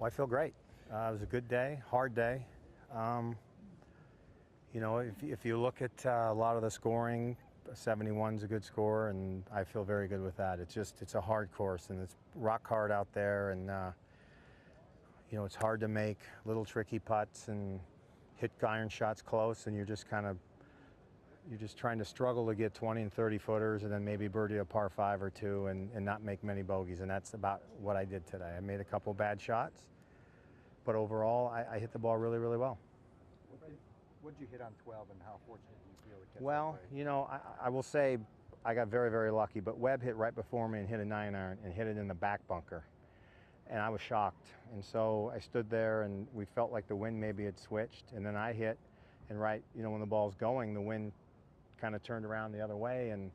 Well, I feel great. It was a good day, hard day. Um, if you look at a lot of the scoring, 71 is a good score, and I feel very good with that. It's a hard course, and it's rock hard out there, and it's hard to make little tricky putts and hit iron shots close, and you're just trying to struggle to get 20 and 30 footers, and then maybe birdie a par 5 or 2 and not make many bogeys, and that's about what I did today. I made a couple bad shots, but overall I hit the ball really, really well. What did you hit on 12, and how fortunate do you feel to catch Well, that play? I will say I got very, very lucky, but Webb hit right before me and hit a 9-iron and hit it in the back bunker, and I was shocked. And so I stood there, and we felt like the wind maybe had switched, and then I hit, and when the ball's going, the wind kind of turned around the other way, and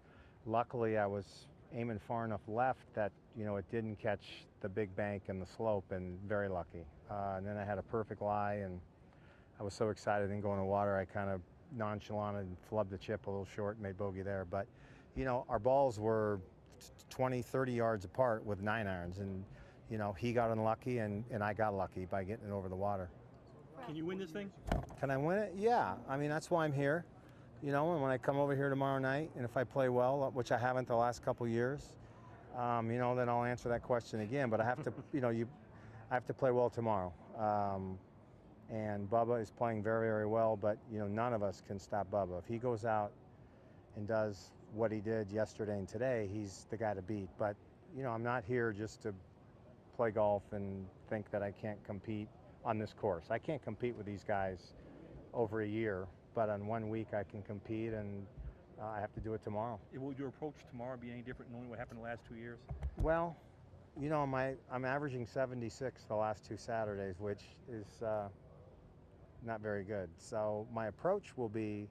luckily I was aiming far enough left that it didn't catch the big bank and the slope, and very lucky. And then I had a perfect lie, and I was so excited. Didn't go in the water. I kind of nonchalant and flubbed the chip a little short, made bogey there. But our balls were 20, 30 yards apart with 9-irons, and he got unlucky, and I got lucky by getting it over the water. Can you win this thing? Can I win it? Yeah. I mean, that's why I'm here. And when I come over here tomorrow night, and if I play well, which I haven't the last couple years, then I'll answer that question again. But I have to, I have to play well tomorrow. And Bubba is playing very, very well, but none of us can stop Bubba. If he goes out and does what he did yesterday and today, he's the guy to beat. But I'm not here just to play golf and think that I can't compete on this course. I can't compete with these guys over a year, but on 1 week I can compete, and I have to do it tomorrow. Will your approach tomorrow be any different knowing what happened the last 2 years? Well, I'm averaging 76 the last 2 Saturdays, which is not very good. So my approach will be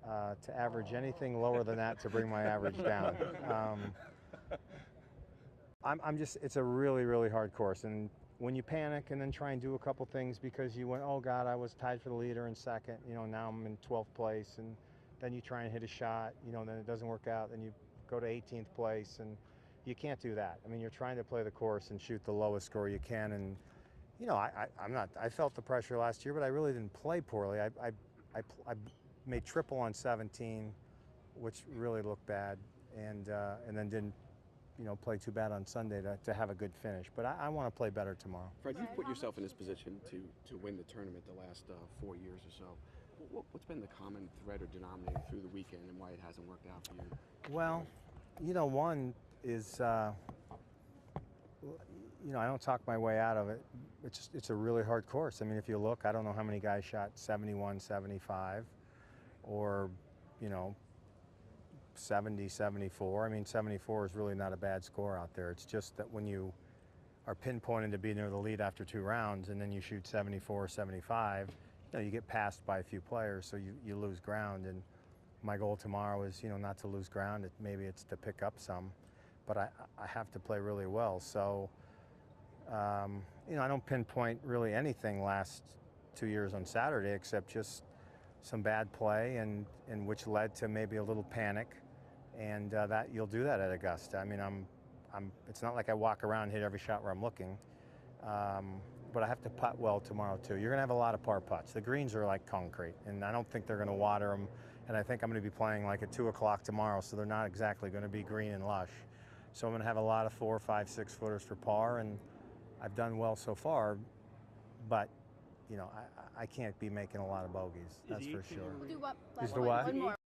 to average anything lower than that to bring my average down. It's a really, really hard course, and when you panic and then try and do a couple things because you went, oh God, I was tied for the leader in second, now I'm in 12th place, and then you try and hit a shot, then it doesn't work out, then you go to 18th place, and you can't do that. I mean, you're trying to play the course and shoot the lowest score you can, and I felt the pressure last year, but I really didn't play poorly. I made triple on 17, which really looked bad, and then didn't play too bad on Sunday to have a good finish. But I want to play better tomorrow. Fred, you've put yourself in this position to win the tournament the last 4 years or so. What's been the common thread or denominator through the weekend, and why it hasn't worked out for you? Well, one is I don't talk my way out of it. It's a really hard course. I mean, if you look, I don't know how many guys shot 71, 75, or 70, 74. I mean, 74 is really not a bad score out there. It's just that when you are pinpointed to be near the lead after 2 rounds, and then you shoot 74, 75, you get passed by a few players, so you lose ground. And my goal tomorrow is, not to lose ground. Maybe it's to pick up some, but I have to play really well. So, I don't pinpoint really anything last 2 years on Saturday, except just some bad play, and which led to maybe a little panic. And that you'll do that at Augusta. I mean, it's not like I walk around and hit every shot where I'm looking, but I have to putt well tomorrow too. You're going to have a lot of par putts. The greens are like concrete, and I don't think they're going to water them. And I think I'm going to be playing like at 2 o'clock tomorrow, so they're not exactly going to be green and lush. So I'm going to have a lot of 4, 5, 6 footers for par, and I've done well so far, but I can't be making a lot of bogeys. That's for sure. We'll do what? Is the what? One more.